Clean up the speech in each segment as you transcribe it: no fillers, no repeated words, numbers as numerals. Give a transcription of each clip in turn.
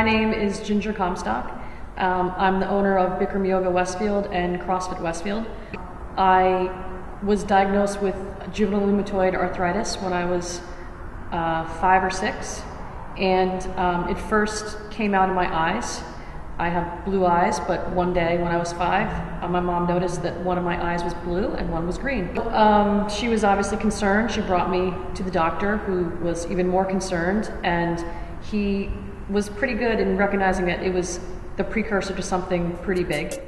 My name is Ginger Comstock. I'm the owner of Bikram Yoga Westfield and Crossfit Westfield. I was diagnosed with juvenile rheumatoid arthritis when I was 5 or 6, and it first came out in my eyes. I have blue eyes, but one day when I was 5, my mom noticed that one of my eyes was blue and one was green. She was obviously concerned. She brought me to the doctor, who was even more concerned, and he was pretty good in recognizing that it was the precursor to something pretty big.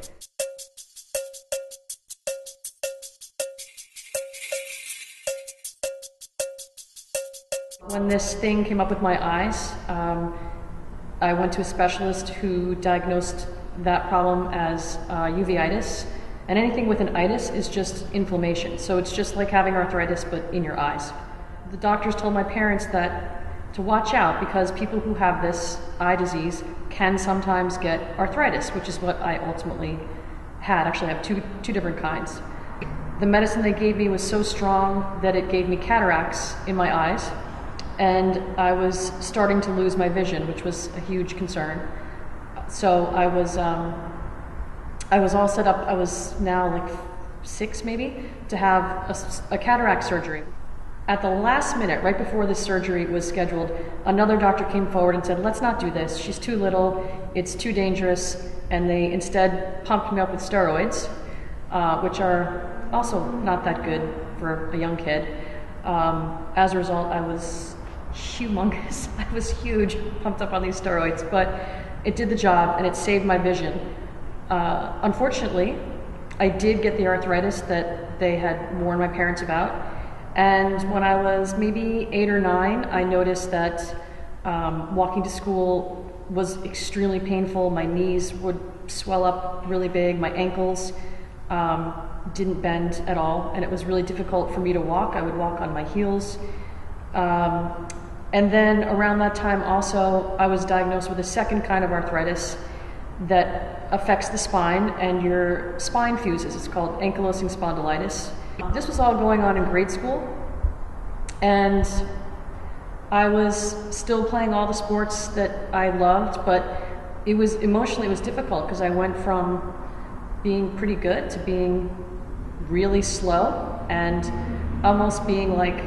When this thing came up with my eyes, I went to a specialist who diagnosed that problem as uveitis, and anything with an itis is just inflammation. So it's just like having arthritis, but in your eyes. The doctors told my parents that to watch out, because people who have this eye disease can sometimes get arthritis, which is what I ultimately had. Actually, I have two different kinds. The medicine they gave me was so strong that it gave me cataracts in my eyes, and I was starting to lose my vision, which was a huge concern. So I was all set up. I was now like 6 maybe to have a cataract surgery. At the last minute, right before this surgery was scheduled, another doctor came forward and said, "Let's not do this. She's too little, it's too dangerous," and they instead pumped me up with steroids, which are also not that good for a young kid. As a result, I was humongous. I was huge, pumped up on these steroids, but it did the job and it saved my vision. Unfortunately, I did get the arthritis that they had warned my parents about. And when I was maybe 8 or 9, I noticed that walking to school was extremely painful. My knees would swell up really big. My ankles didn't bend at all, and it was really difficult for me to walk. I would walk on my heels. And then around that time also, I was diagnosed with a second kind of arthritis that affects the spine, and your spine fuses. It's called ankylosing spondylitis. This was all going on in grade school, and I was still playing all the sports that I loved, but it was emotionally, it was difficult, because I went from being pretty good to being really slow and almost being like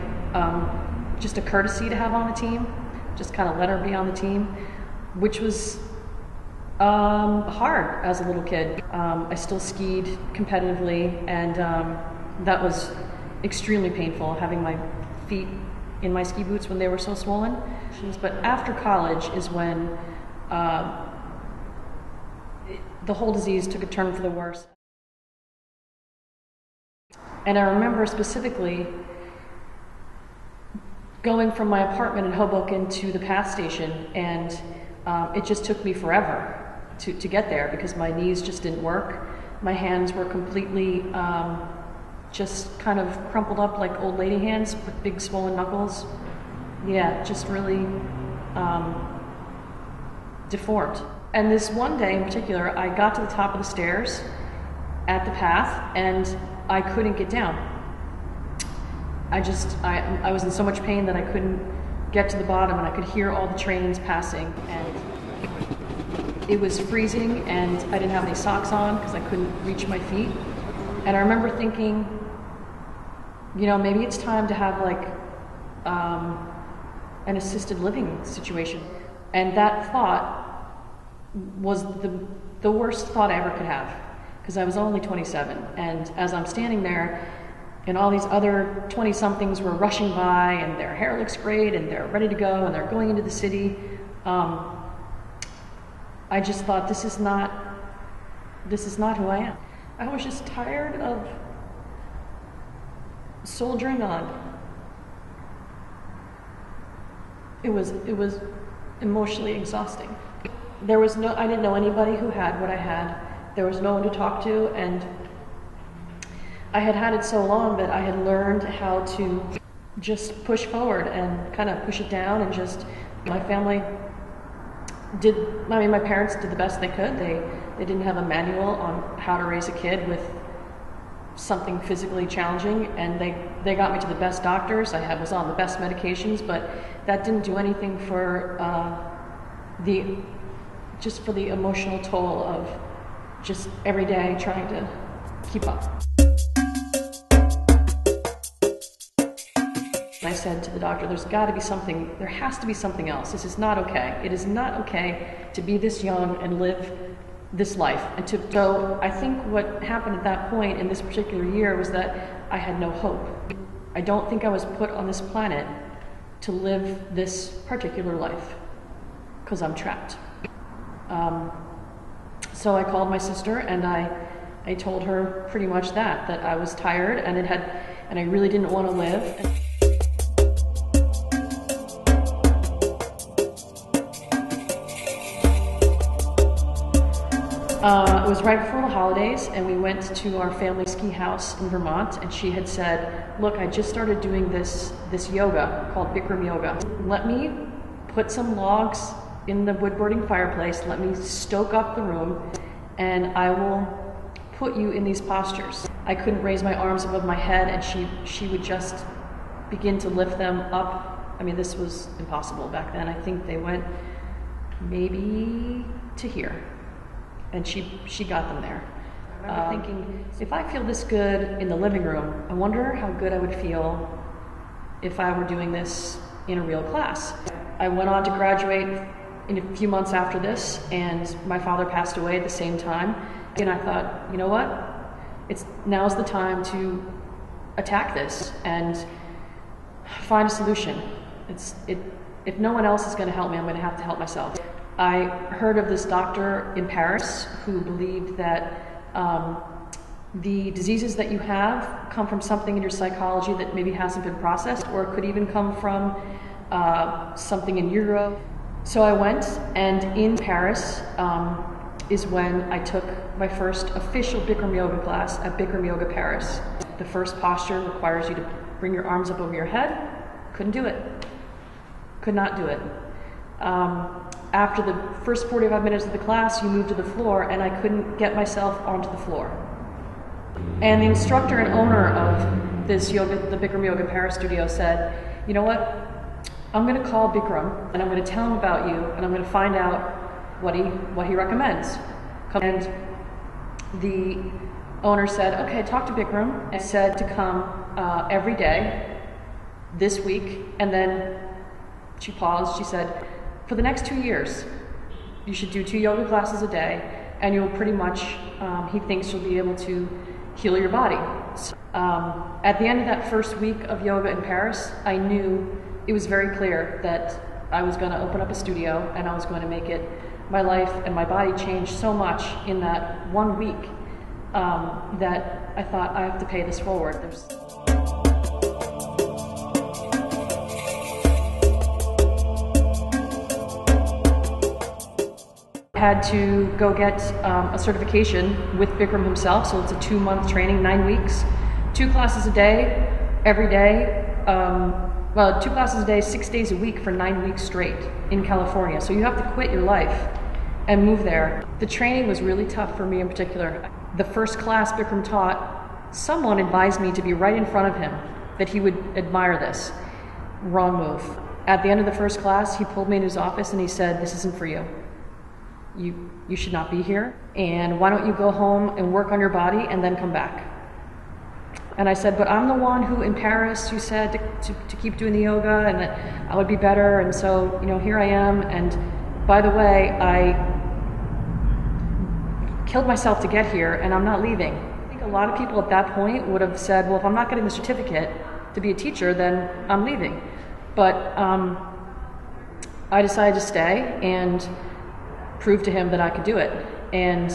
just a courtesy to have on the team, just kind of let her be on the team, which was hard as a little kid. I still skied competitively, and that was extremely painful, having my feet in my ski boots when they were so swollen. But after college is when the whole disease took a turn for the worse. And I remember specifically going from my apartment in Hoboken to the PATH station, and it just took me forever to get there, because my knees just didn't work. My hands were completely just kind of crumpled up like old lady hands with big swollen knuckles. Yeah, just really deformed. And this one day in particular, I got to the top of the stairs at the PATH, and I couldn't get down. I was in so much pain that I couldn't get to the bottom, and I could hear all the trains passing, and it was freezing, and I didn't have any socks on because I couldn't reach my feet. And I remember thinking, you know, maybe it's time to have like an assisted living situation. And that thought was the worst thought I ever could have, because I was only 27. And as I'm standing there, and all these other 20-somethings were rushing by, and their hair looks great, and they're ready to go, and they're going into the city, I just thought, this is not who I am. I was just tired of soldiering on. It was emotionally exhausting. I didn't know anybody who had what I had. There was no one to talk to, and I had had it so long that I had learned how to just push forward and kind of push it down, and just, my family my parents did the best they could. They didn't have a manual on how to raise a kid with something physically challenging, and they got me to the best doctors. I was on the best medications, but that didn't do anything for the just for the emotional toll of just every day trying to keep up. I said to the doctor, there's got to be something, there has to be something else. This is not okay. It is not okay to be this young and live this life. So I think what happened at that point in this particular year was that I had no hope. I don't think I was put on this planet to live this particular life because I'm trapped. So I called my sister and I told her pretty much that I was tired and I really didn't want to live. It was right before the holidays, and we went to our family ski house in Vermont, and she had said, look, I just started doing this yoga called Bikram yoga. Let me put some logs in the wood burning fireplace, let me stoke up the room, and I will put you in these postures. I couldn't raise my arms above my head, and she would just begin to lift them up. I mean, this was impossible back then. I think they went maybe to here. And she got them there. I remember thinking, if I feel this good in the living room, I wonder how good I would feel if I were doing this in a real class. I went on to graduate in a few months after this, and my father passed away at the same time. And I thought, you know what? Now's the time to attack this and find a solution. If no one else is going to help me, I'm going to have to help myself. I heard of this doctor in Paris who believed that the diseases that you have come from something in your psychology that maybe hasn't been processed, or it could even come from something in Europe. So I went, and in Paris is when I took my first official Bikram yoga class at Bikram Yoga Paris. The first posture requires you to bring your arms up over your head. Couldn't do it. Could not do it. After the first 45 minutes of the class, you move to the floor, and I couldn't get myself onto the floor. And the instructor and owner of this yoga, the Bikram Yoga Paris studio, said, you know what, I'm going to call Bikram, and I'm going to tell him about you, and I'm going to find out what he recommends. And the owner said, okay, talk to Bikram, and said to come every day this week. And then she paused, she said, for the next 2 years, you should do 2 yoga classes a day, and you'll pretty much, he thinks you'll be able to heal your body. So, at the end of that first week of yoga in Paris, I knew it was very clear that I was going to open up a studio, and I was going to make it my life, and my body changed so much in that 1 week that I thought, I have to pay this forward. Had to go get a certification with Bikram himself, so it's a 2-month training, 9 weeks, 2 classes a day, every day, 2 classes a day, 6 days a week for 9 weeks straight in California. So you have to quit your life and move there. The training was really tough for me in particular. The first class Bikram taught, someone advised me to be right in front of him, that he would admire this. Wrong move. At the end of the first class, he pulled me into his office and he said, this isn't for you. You should not be here, and why don't you go home and work on your body and then come back? And I said, but I'm the one who in Paris you said to keep doing the yoga and that I would be better, and so, you know, here I am, and by the way, I killed myself to get here and I'm not leaving. I think a lot of people at that point would have said, well, if I'm not getting the certificate to be a teacher, then I'm leaving. But I decided to stay and prove to him that I could do it. And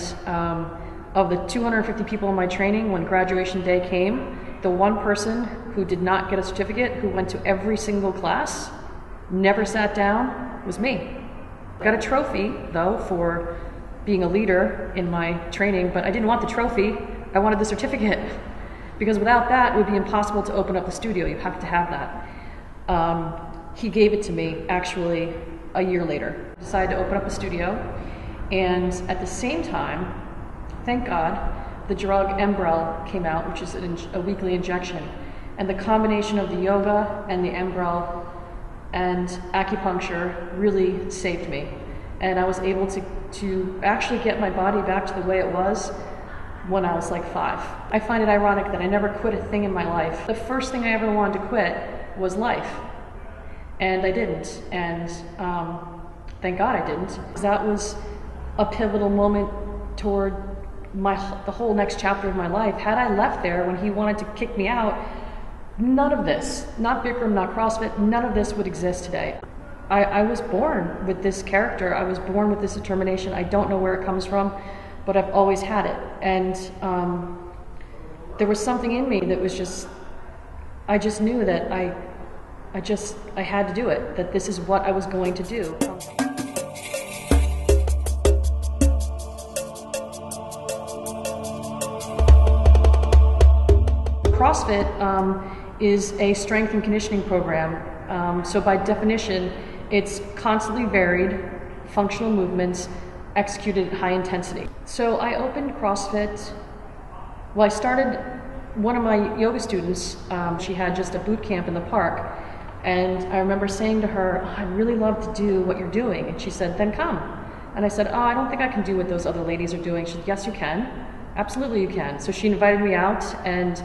of the 250 people in my training, when graduation day came, the one person who did not get a certificate, who went to every single class, never sat down, was me. I got a trophy, though, for being a leader in my training, but I didn't want the trophy, I wanted the certificate. Because without that, it would be impossible to open up the studio. You have to have that. He gave it to me, actually, a year later. I decided to open up a studio, and at the same time, thank God, the drug Enbrel came out, which is a weekly injection. And the combination of the yoga and the Enbrel and acupuncture really saved me. And I was able to to actually get my body back to the way it was when I was like 5. I find it ironic that I never quit a thing in my life. The first thing I ever wanted to quit was life, and I didn't, and thank God I didn't. That was a pivotal moment toward the whole next chapter of my life. Had I left there when he wanted to kick me out, none of this, not Bikram, not CrossFit, none of this would exist today. I was born with this character. I was born with this determination. I don't know where it comes from, but I've always had it. And there was something in me that was just, I just knew that I had to do it, that this is what I was going to do. CrossFit is a strength and conditioning program. So by definition, it's constantly varied, functional movements executed at high intensity. So I opened CrossFit, well, I started, one of my yoga students, she had just a boot camp in the park, and I remember saying to her, oh, I'd really love to do what you're doing. And she said, then come. And I said, oh, I don't think I can do what those other ladies are doing. She said, yes, you can. Absolutely you can. So she invited me out and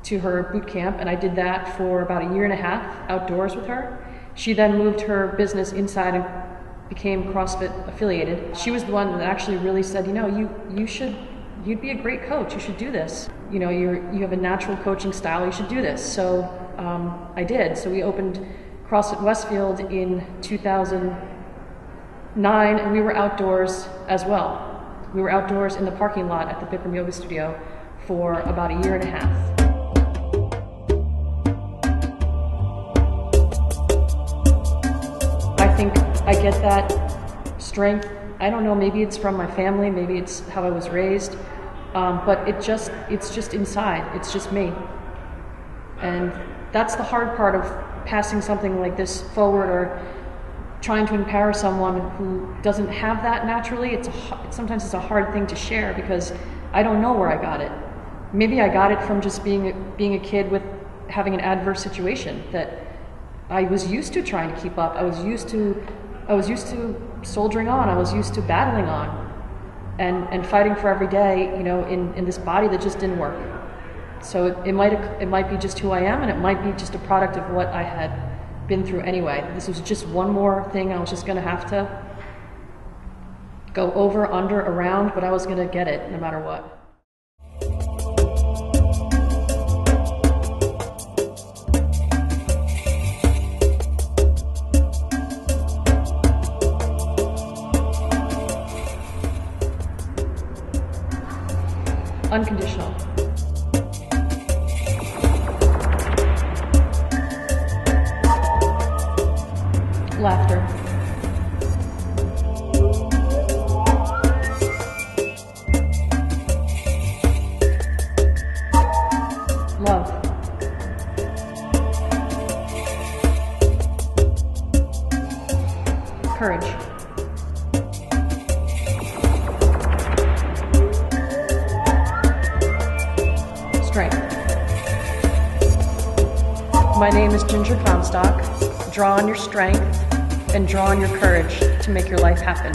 to her boot camp, and I did that for about a year and a half outdoors with her. She then moved her business inside and became CrossFit affiliated. She was the one that actually really said, you know, you'd be a great coach. You should do this. You know, you have a natural coaching style. You should do this. So I did. So we opened CrossFit Westfield in 2009, and we were outdoors as well. We were outdoors in the parking lot at the Bikram Yoga Studio for about a year and a half. I think I get that strength. I don't know, maybe it's from my family, maybe it's how I was raised, but it's just inside. It's just me. And that's the hard part of passing something like this forward or trying to empower someone who doesn't have that naturally. Sometimes it's a hard thing to share because I don't know where I got it. Maybe I got it from just being a kid with having an adverse situation that I was used to trying to keep up. I was used to soldiering on. I was used to battling on and fighting for every day, you know, in this body that just didn't work. So it might be just who I am, and it might be just a product of what I had been through anyway. This was just one more thing I was just going to have to go over, under, around, but I was going to get it no matter what. Unconditional. Laughter. Love. Courage. Strength. My name is Ginger Comstock. Draw on your strength and draw on your courage to make your life happen.